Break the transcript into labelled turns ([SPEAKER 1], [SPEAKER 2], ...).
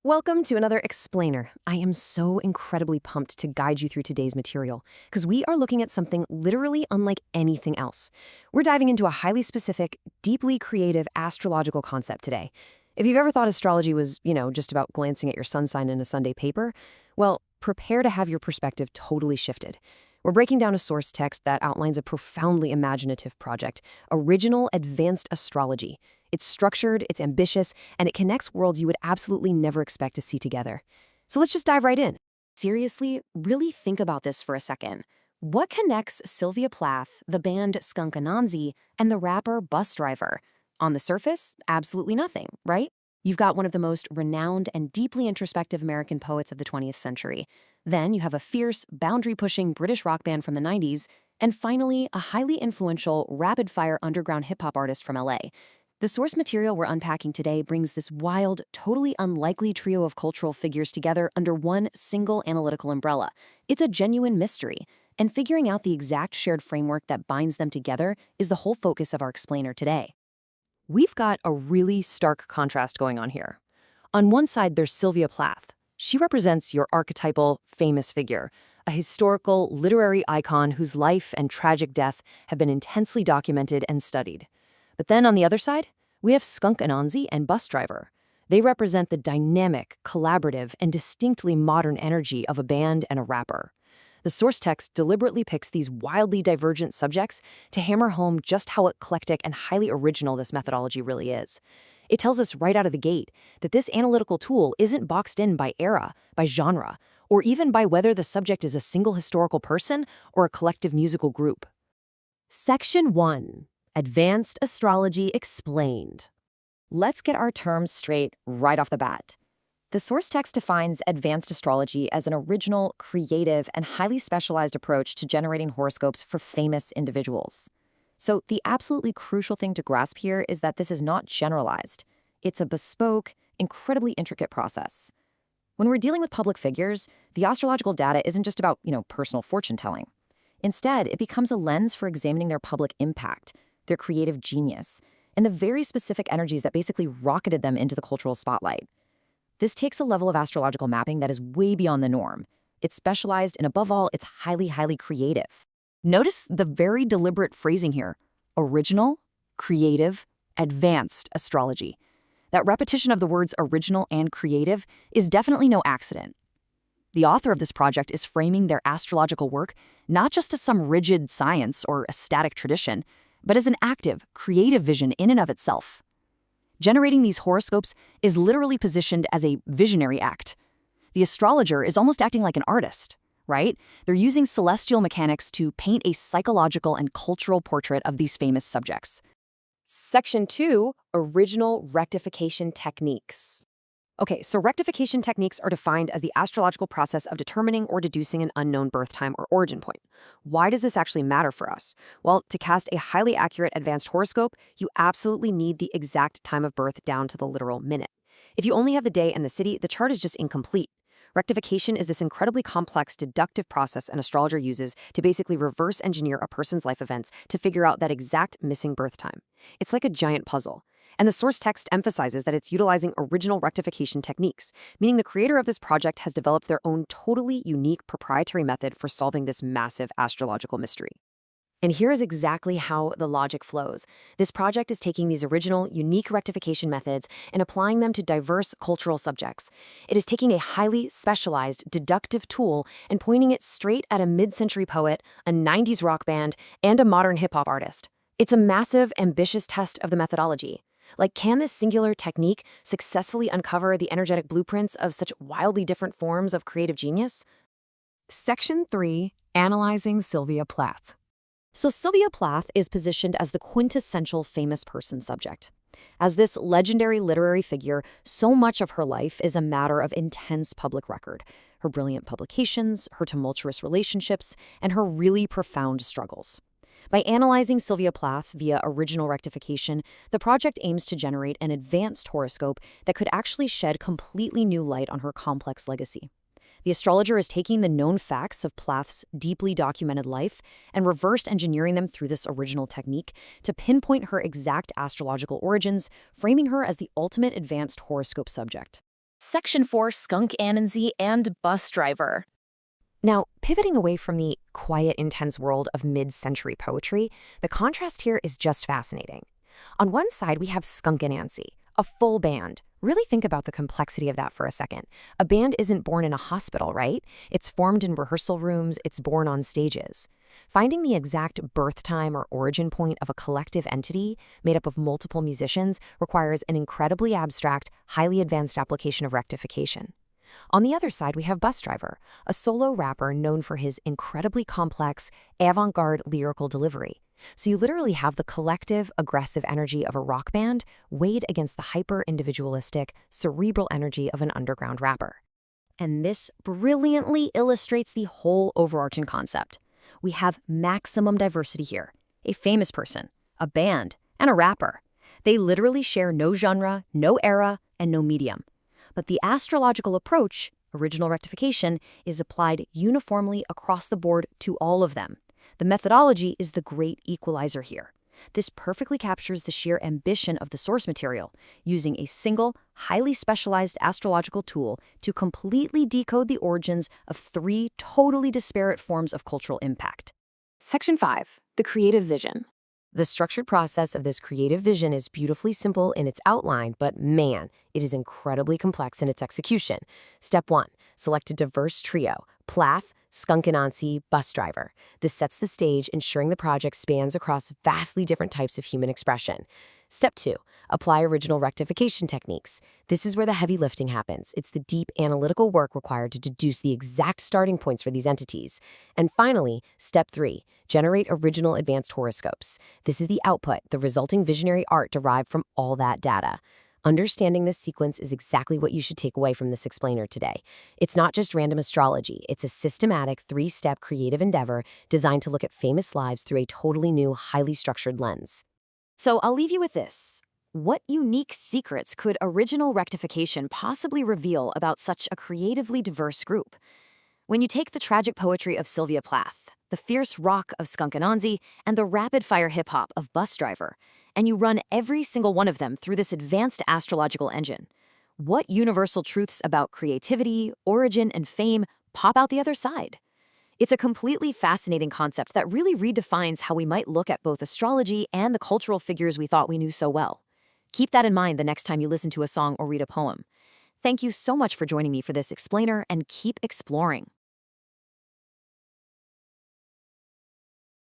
[SPEAKER 1] Welcome to another explainer. I am so incredibly pumped to guide you through today's material because we are looking at something literally unlike anything else. We're diving into a highly specific, deeply creative astrological concept today. If you've ever thought astrology was, just about glancing at your sun sign in a Sunday paper, well, prepare to have your perspective totally shifted. We're breaking down a source text that outlines a profoundly imaginative project, Original Advanced Astrology. It's structured, it's ambitious, and it connects worlds you would absolutely never expect to see together. So let's just dive right in. Seriously, really think about this for a second. What connects Sylvia Plath, the band Skunk Anansi, and the rapper Bus Driver? On the surface, absolutely nothing, right? You've got one of the most renowned and deeply introspective American poets of the 20th century. Then you have a fierce, boundary-pushing British rock band from the 90s, and finally, a highly influential, rapid-fire underground hip-hop artist from LA. The source material we're unpacking today brings this wild, totally unlikely trio of cultural figures together under one single analytical umbrella. It's a genuine mystery, and figuring out the exact shared framework that binds them together is the whole focus of our explainer today. We've got a really stark contrast going on here. On one side, there's Sylvia Plath. She represents your archetypal, famous figure, a historical, literary icon whose life and tragic death have been intensely documented and studied. But then on the other side, we have Skunk Anansi and Bus Driver. They represent the dynamic, collaborative, and distinctly modern energy of a band and a rapper. The source text deliberately picks these wildly divergent subjects to hammer home just how eclectic and highly original this methodology really is. It tells us right out of the gate that this analytical tool isn't boxed in by era, by genre, or even by whether the subject is a single historical person or a collective musical group. Section 1. Advanced Astrology Explained. Let's get our terms straight right off the bat. The source text defines advanced astrology as an original, creative, and highly specialized approach to generating horoscopes for famous individuals. So the absolutely crucial thing to grasp here is that this is not generalized. It's a bespoke, incredibly intricate process. When we're dealing with public figures, the astrological data isn't just about, personal fortune telling. Instead, it becomes a lens for examining their public impact, their creative genius, and the very specific energies that basically rocketed them into the cultural spotlight. This takes a level of astrological mapping that is way beyond the norm. It's specialized, and above all, it's highly, highly creative. Notice the very deliberate phrasing here: original, creative, advanced astrology. That repetition of the words original and creative is definitely no accident. The author of this project is framing their astrological work not just as some rigid science or a static tradition, but as an active, creative vision in and of itself. Generating these horoscopes is literally positioned as a visionary act. The astrologer is almost acting like an artist, right? They're using celestial mechanics to paint a psychological and cultural portrait of these famous subjects. Section 2, Original Rectification Techniques. Okay, so rectification techniques are defined as the astrological process of determining or deducing an unknown birth time or origin point. Why does this actually matter for us? Well, to cast a highly accurate advanced horoscope, you absolutely need the exact time of birth down to the literal minute. If you only have the day and the city, the chart is just incomplete. Rectification is this incredibly complex deductive process an astrologer uses to basically reverse engineer a person's life events to figure out that exact missing birth time. It's like a giant puzzle. And the source text emphasizes that it's utilizing original rectification techniques, meaning the creator of this project has developed their own totally unique proprietary method for solving this massive astrological mystery. And here is exactly how the logic flows. This project is taking these original, unique rectification methods and applying them to diverse cultural subjects. It is taking a highly specialized, deductive tool and pointing it straight at a mid-century poet, a 90s rock band, and a modern hip-hop artist. It's a massive, ambitious test of the methodology. Like, can this singular technique successfully uncover the energetic blueprints of such wildly different forms of creative genius? Section 3, Analyzing Sylvia Plath. So Sylvia Plath is positioned as the quintessential famous person subject. As this legendary literary figure, so much of her life is a matter of intense public record. Her brilliant publications, her tumultuous relationships, and her really profound struggles. By analyzing Sylvia Plath via original rectification, the project aims to generate an advanced horoscope that could actually shed completely new light on her complex legacy. The astrologer is taking the known facts of Plath's deeply documented life and reverse engineering them through this original technique to pinpoint her exact astrological origins, framing her as the ultimate advanced horoscope subject.
[SPEAKER 2] Section 4, Skunk Anansi and Bus Driver.
[SPEAKER 1] Now, pivoting away from the quiet, intense world of mid-century poetry, the contrast here is just fascinating. On one side, we have Skunk Anansi, a full band. Really think about the complexity of that for a second. A band isn't born in a hospital, right? It's formed in rehearsal rooms, it's born on stages. Finding the exact birth time or origin point of a collective entity made up of multiple musicians requires an incredibly abstract, highly advanced application of rectification. On the other side, we have Bus Driver, a solo rapper known for his incredibly complex, avant-garde lyrical delivery. So you literally have the collective, aggressive energy of a rock band weighed against the hyper-individualistic, cerebral energy of an underground rapper. And this brilliantly illustrates the whole overarching concept. We have maximum diversity here. A famous person, a band, and a rapper. They literally share no genre, no era, and no medium. But the astrological approach, original rectification, is applied uniformly across the board to all of them. The methodology is the great equalizer here. This perfectly captures the sheer ambition of the source material, using a single, highly specialized astrological tool to completely decode the origins of three totally disparate forms of cultural impact.
[SPEAKER 2] Section 5, the creative vision.
[SPEAKER 1] The structured process of this creative vision is beautifully simple in its outline, but man, it is incredibly complex in its execution. Step 1. Select a diverse trio, Plath, Skunk Anansi, Bus Driver. This sets the stage, ensuring the project spans across vastly different types of human expression. Step 2. Apply original rectification techniques. This is where the heavy lifting happens. It's the deep analytical work required to deduce the exact starting points for these entities. And finally, Step 3. Generate original advanced horoscopes. This is the output, the resulting visionary art derived from all that data. Understanding this sequence is exactly what you should take away from this explainer today. It's not just random astrology. It's a systematic, three-step creative endeavor designed to look at famous lives through a totally new, highly structured lens.
[SPEAKER 2] So I'll leave you with this. What unique secrets could original rectification possibly reveal about such a creatively diverse group? When you take the tragic poetry of Sylvia Plath, the fierce rock of Skunk Anansi, and the rapid-fire hip-hop of Bus Driver, and you run every single one of them through this advanced astrological engine, what universal truths about creativity, origin, and fame pop out the other side? It's a completely fascinating concept that really redefines how we might look at both astrology and the cultural figures we thought we knew so well. Keep that in mind the next time you listen to a song or read a poem. Thank you so much for joining me for this explainer, and keep exploring.